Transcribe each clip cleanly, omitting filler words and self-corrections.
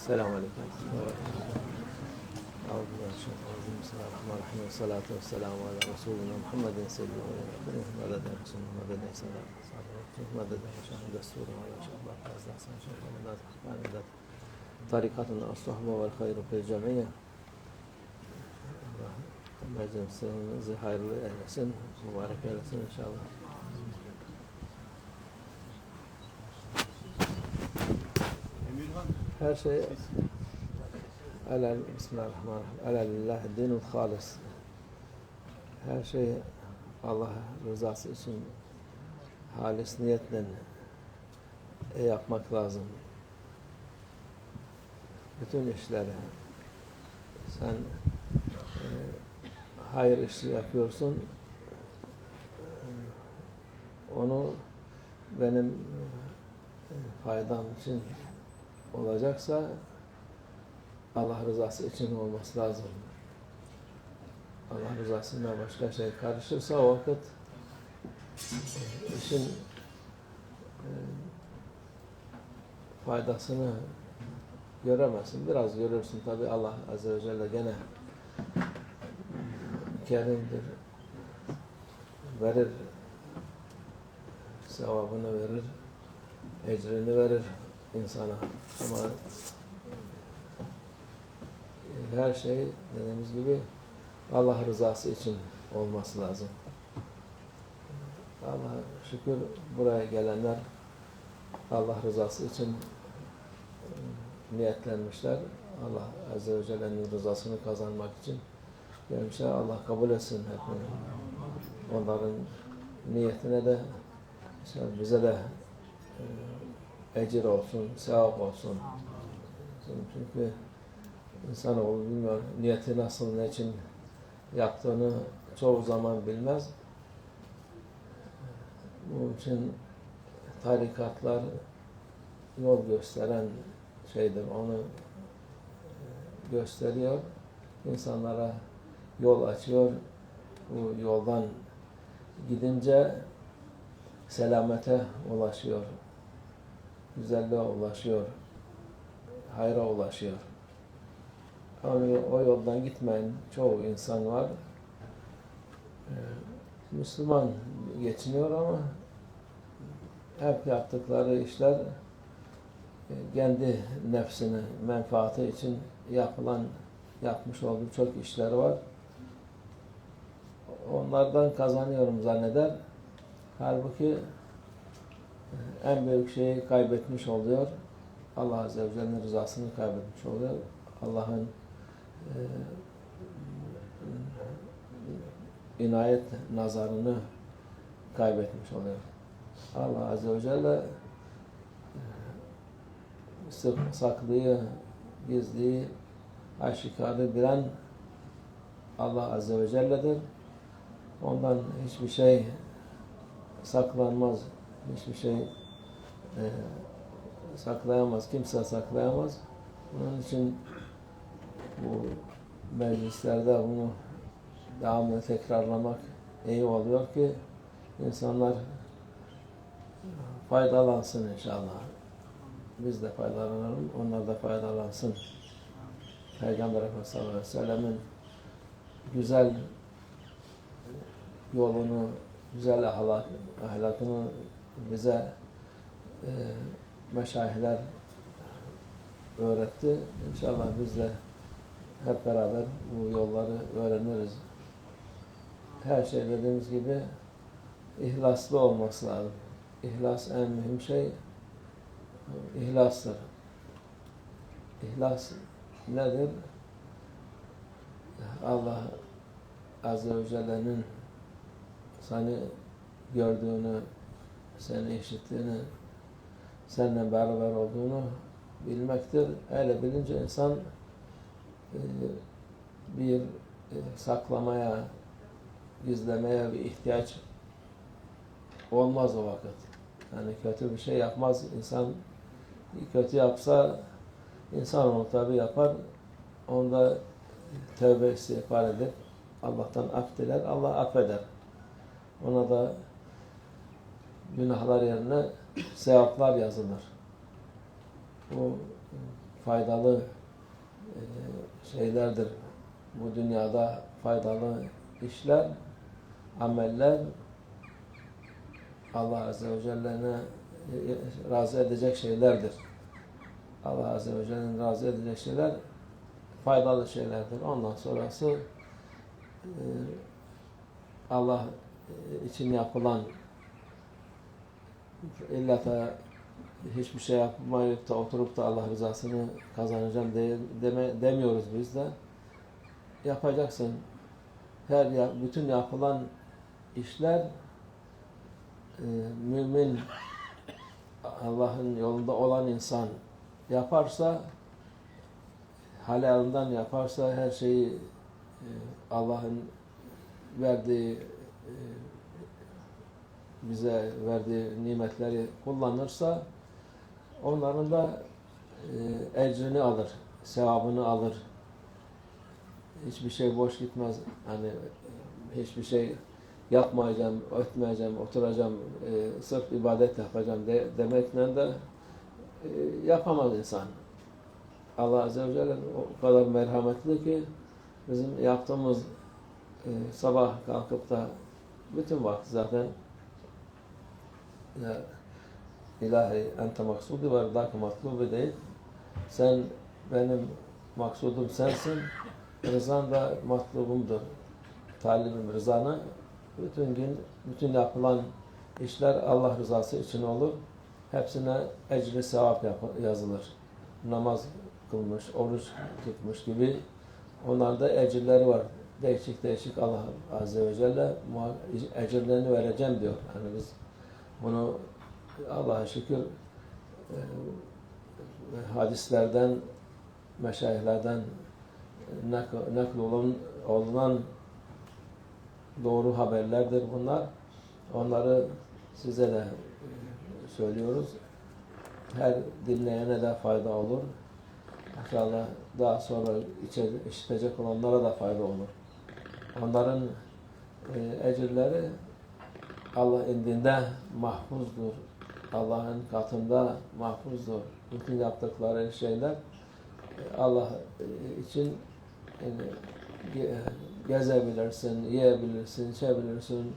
Selamun Aleyküm. Bismillahirrahmanirrahim. Salatu ve selamu ala Resulina Muhammedin seyyidina ve yakınih. Mededen Resulü, mededen selam. Mededen şahı destur ve şahbat azlasan şahı medat hakanidat. Tarikatın as-sahba vel hayru fil cemiye. Allah meclisimizi hayırlı eylesin, mübarek eylesin inşallah. Her şey Bismillahirrahmanirrahim. Elhamdülillah dinul halis. Her şey Allah rızası için halis niyetle yapmak lazım. Bütün işleri sen hayır işi yapıyorsun, onu benim faydam için olacaksa Allah rızası için olması lazım. Allah rızasına başka şey karışırsa o vakit işin faydasını göremezsin. Biraz görürsün tabi. Allah Azze ve Celle gene kerimdir. Verir. Sevabını verir. Ecrini verir insana. Ama her şey dediğimiz gibi Allah rızası için olması lazım. Allah'a şükür buraya gelenler Allah rızası için niyetlenmişler. Allah Azze ve Celle'nin rızasını kazanmak için gelmişler. Allah kabul etsin hepimizi. Onların niyetine de bize de ecir olsun, sevap olsun. Çünkü insanoğlu bilmiyor niyeti nasıl, ne için yaptığını çoğu zaman bilmez. Bunun için tarikatlar yol gösteren şeydir. Onu gösteriyor. İnsanlara yol açıyor. Bu yoldan gidince selamete ulaşıyor. Güzelliğe ulaşıyor. Hayra ulaşıyor. Ama o yoldan gitmeyen çoğu insan var. Müslüman geçiniyor ama hep yaptıkları işler kendi nefsini, menfaati için yapmış olduğu çok işler var. Onlardan kazanıyorum zanneder. Halbuki en büyük şeyi kaybetmiş oluyor. Allah Azze ve Celle'nin rızasını kaybetmiş oluyor. Allah'ın inayet nazarını kaybetmiş oluyor. Allah Azze ve Celle saklıyı, gizliyi, aşikarı bilen Allah Azze ve Celle'dir. Ondan hiçbir şey saklanmaz, hiçbir şey saklayamaz, kimse saklayamaz. Bunun için bu meclislerde bunu devamlı tekrarlamak iyi oluyor ki insanlar faydalansın inşallah. Biz de faydalanalım, onlar da faydalansın. Peygamber Efendimiz sallallahu aleyhi ve sellem'in güzel yolunu, güzel ahlakını bize meşayihler öğretti. İnşallah biz de hep beraber bu yolları öğreniriz. Her şey dediğimiz gibi ihlaslı olması lazım. İhlas en mühim şey ihlastır. İhlas nedir? Allah Azze ve Celle'nin seni gördüğünü, seni işittiğini, seninle beraber olduğunu bilmektir. Öyle bilince insan bir saklamaya, gizlemeye bir ihtiyaç olmaz o vakit. Yani kötü bir şey yapmaz. İnsan kötü yapsa insan onu tabi yapar. Onda tövbe istiğfar edip Allah'tan af diler. Allah affeder. Ona da günahlar yerine sevaplar yazılır. Bu faydalı şeylerdir. Bu dünyada faydalı işler, ameller Allah Azze ve Celle'ne razı edecek şeylerdir. Allah Azze ve Celle'nin razı edecek şeyler faydalı şeylerdir. Ondan sonrası Allah için yapılan illa da hiçbir şey yapmayıp da oturup da Allah rızasını kazanacağım demiyoruz biz de. Yapacaksın. Bütün yapılan işler mümin, Allah'ın yolunda olan insan yaparsa, helalinden yaparsa, her şeyi Allah'ın verdiği, bize verdiği nimetleri kullanırsa, onların da ecrini alır, sevabını alır. Hiçbir şey boş gitmez. Hani hiçbir şey yapmayacağım, etmeyeceğim, oturacağım, sırf ibadet yapacağım demekle de yapamaz insan. Allah Azze ve Celle o kadar merhametli ki bizim yaptığımız sabah kalkıp da bütün vakti zaten ya ilahi ente maksudi ve rıdâke matlubi değil. Sen benim maksudum sensin, rızan da matlubumdur. Talibim rızana. Bütün gün, bütün yapılan işler Allah rızası için olur. Hepsine ecri sevap yazılır. Namaz kılmış, oruç tutmuş gibi onlarda ecirleri var. Değişik değişik Allah Azze ve Celle ecirlerini vereceğim diyor. Yani biz bunu Allah'a şükür hadislerden, meşayihlerden olunan doğru haberlerdir bunlar. Onları size de söylüyoruz. Her dinleyene de fayda olur. İnşallah daha sonra işitecek olanlara da fayda olur. Onların ecirleri Allah indinde mahfuzdur. Allah'ın katında mahfuzdur. Bütün yaptıkları şeyler Allah için gezebilirsin, yiyebilirsin, içebilirsin,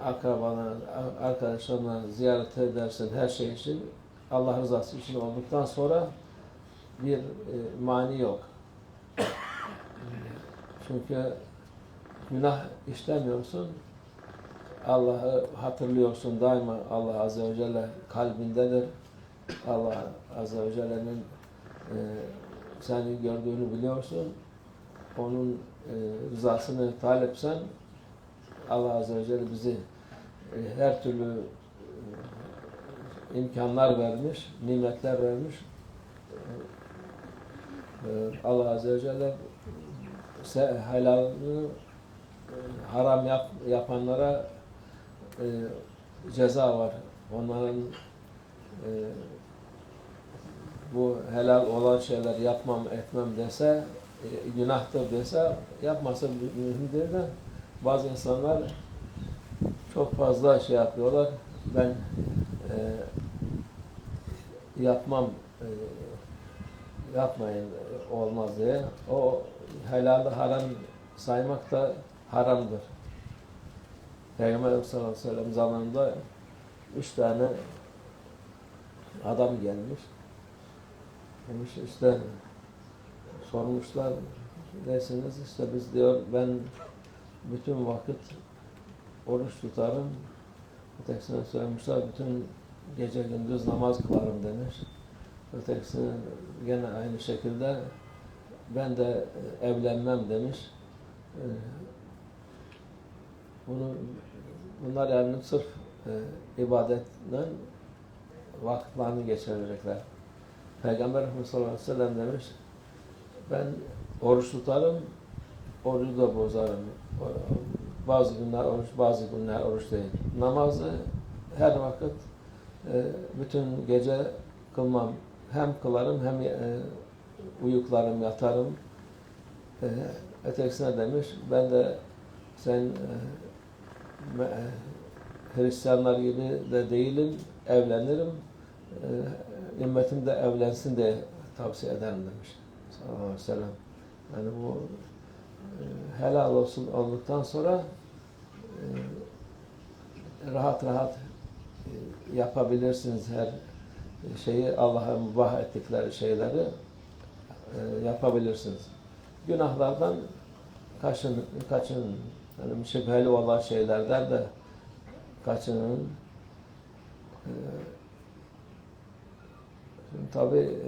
akrabalar, arkadaşlarına ziyaret edersin, her şey için Allah rızası için olduktan sonra bir mani yok. Çünkü günah işlemiyorsun, Allah'ı hatırlıyorsun daima. Allah Azze ve Celle kalbindedir. Allah Azze ve Celle'nin seni gördüğünü biliyorsun. Onun rızasını talepsen Allah Azze ve Celle bizi her türlü imkanlar vermiş, nimetler vermiş. Allah Azze ve Celle helalını haram yapanlara ceza var. Onların bu helal olan şeyler yapmam, etmem dese, günahtır dese, yapması mühim değil de bazı insanlar çok fazla şey yapıyorlar. Ben yapmam, yapmayın olmaz diye. O helalı haram saymak da haramdır. Peygamber sallallahu aleyhi ve sellem zamanında 3 tane adam gelmiş. Demiş işte sormuşlar nesiniz? İşte biz diyor ben bütün vakit oruç tutarım. Ötekisine söylemişler bütün gece gündüz namaz kılarım demiş. Ötekisine gene aynı şekilde ben de evlenmem demiş. Bunlar yani sırf ibadetle vakitlerini geçirecekler. Peygamber Efendimiz sallallahu aleyhi ve sellem demiş, ben oruç tutarım, orucu da bozarım. Bazı günler oruç, bazı günler oruç değil. Namazı her vakit bütün gece kılmam. Hem kılarım hem uyuklarım, yatarım. Ötekisine demiş, ben de sen Hristiyanlar gibi de değilim, evlenirim. ümmetim de evlensin diye tavsiye ederim demiş sallallahu aleyhi ve sellem. Yani bu helal olsun olduktan sonra rahat rahat yapabilirsiniz her şeyi, Allah'a mübah ettikleri şeyleri yapabilirsiniz. Günahlardan kaçının. Yani şüpheli olan şeylerden de kaçının. Şimdi tabii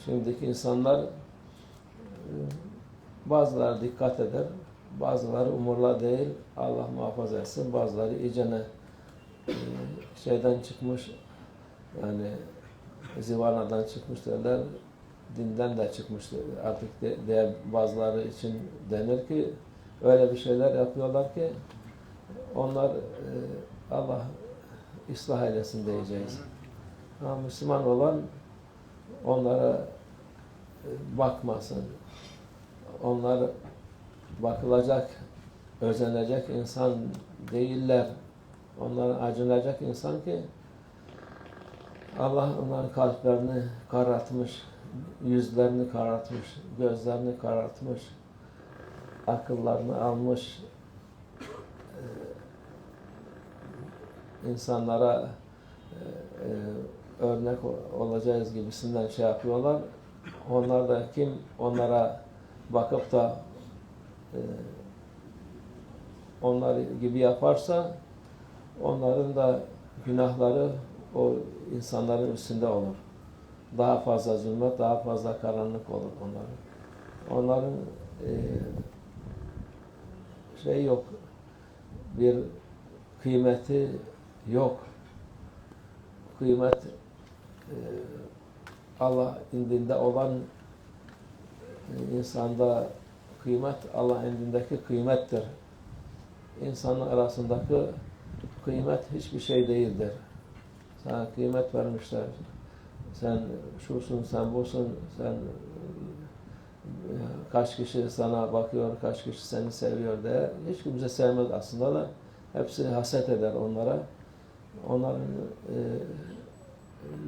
şimdiki insanlar bazıları dikkat eder, bazıları umurla değil, Allah muhafaza etsin, bazıları iyicene şeyden çıkmış, yani zivanadan çıkmış derler, dinden de çıkmış artık diye bazıları için denir ki öyle bir şeyler yapıyorlar ki onlar Allah ıslah eylesin diyeceğiz. Ama Müslüman olan onlara bakmasın. Onlar bakılacak, özenecek insan değiller. Onlara acınacak insan ki Allah onların kalplerini karartmış, yüzlerini karartmış, gözlerini karartmış, akıllarını almış, insanlara örnek olacağız gibisinden şey yapıyorlar. Onlar da kim onlara bakıp da onlar gibi yaparsa onların da günahları o insanların üstünde olur. Daha fazla zulmet, daha fazla karanlık olur onların. Onların şey yok, bir kıymeti yok. Kıymet Allah indinde olan insanda kıymet Allah indindeki kıymettir. İnsanın arasındaki kıymet hiçbir şey değildir. Sana kıymet vermişler. Sen şusun, sen busun, sen kaç kişi sana bakıyor, kaç kişi seni seviyor diye. Hiç kimse sevmez aslında da. Hepsi haset eder onlara. Onların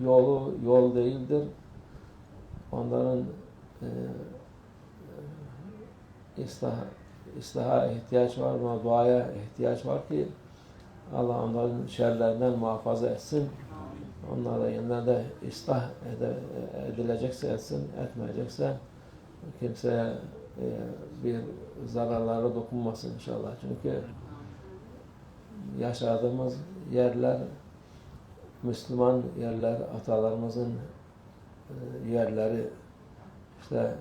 yolu yol değildir. Onların islaha ihtiyaç var, ama duaya ihtiyaç var ki Allah onların şerlerinden muhafaza etsin. Onlara yeniden de ıslah edilecekse etsin, etmeyecekse kimseye bir zararları dokunmasın inşallah. Çünkü yaşadığımız yerler Müslüman yerler, atalarımızın yerleri. İşte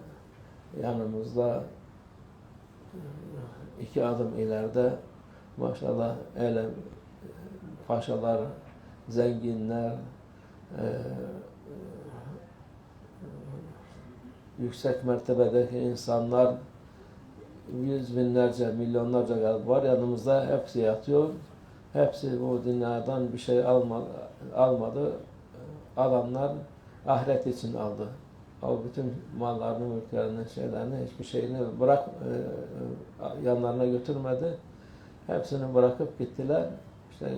yanımızda 2 adım ileride maşallah paşalar, zenginler, yüksek mertebedeki insanlar, yüz binlerce, milyonlarca var yanımızda, hepsi yatıyor. Hepsi bu dünyadan bir şey almadı. Alanlar ahiret için aldı. O bütün mallarını, mülklerini, şeylerini, hiçbir şeyini yanlarına götürmedi. Hepsini bırakıp gittiler. İşte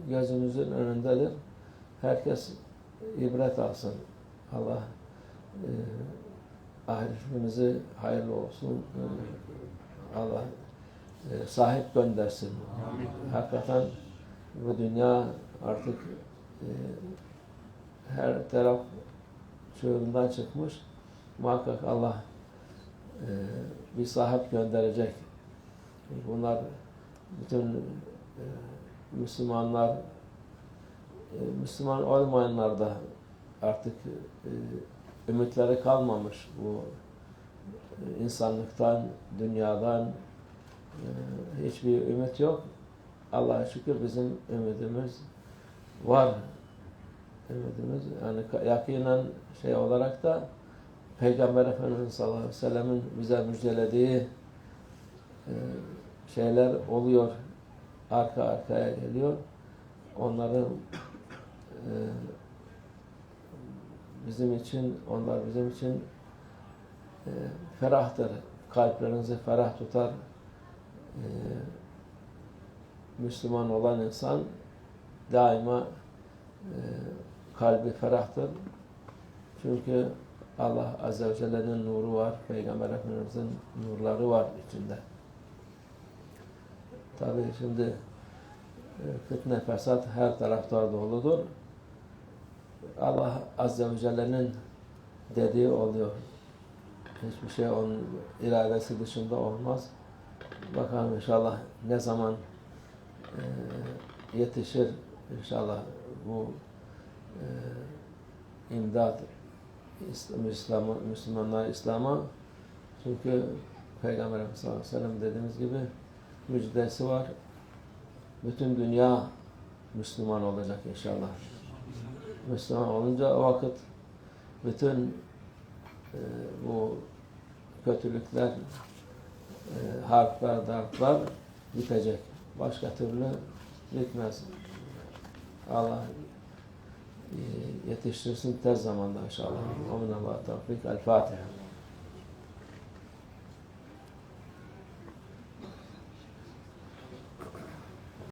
gözümüzün önündedir. Herkes ibret alsın. Allah ahiretimizi hayırlı olsun. Allah sahip göndersin. Hakikaten bu dünya artık her taraf çığırından çıkmış. Muhakkak Allah bir sahip gönderecek. Bunlar bütün Müslümanlar, Müslüman olmayanlar da artık ümitleri kalmamış bu insanlıktan, dünyadan hiçbir ümit yok. Allah'a şükür bizim ümidimiz var. Ümidimiz yani yakinen şey olarak da Peygamber Efendimiz sallallahu aleyhi ve sellem'in bize müjdelediği şeyler oluyor. Arka arkaya geliyor. Onların onlar bizim için ferahtır. Kalplerinizi ferah tutar. Müslüman olan insan daima kalbi ferahtır. Çünkü Allah Azze ve Celle'nin nuru var, Peygamber Efendimiz'in nurları var içinde. Tabii şimdi fitne, fesat her tarafta doludur. Allah Azze ve Celle'nin dediği oluyor. Hiçbir şey onun iradesi dışında olmaz. Bakalım inşallah ne zaman yetişir inşallah bu imdat Müslümanlar İslam'a. Çünkü Peygamber Efendimiz sallallahu aleyhi ve sellem dediğimiz gibi müjdesi var. Bütün dünya Müslüman olacak inşallah. Müslüman olunca o vakit bütün bu kötülükler, harpler, darplar bitecek. Başka türlü bitmez. Allah yetiştirsin tez zamanda inşallah. Amin. Allah tevfik. El Fatiha.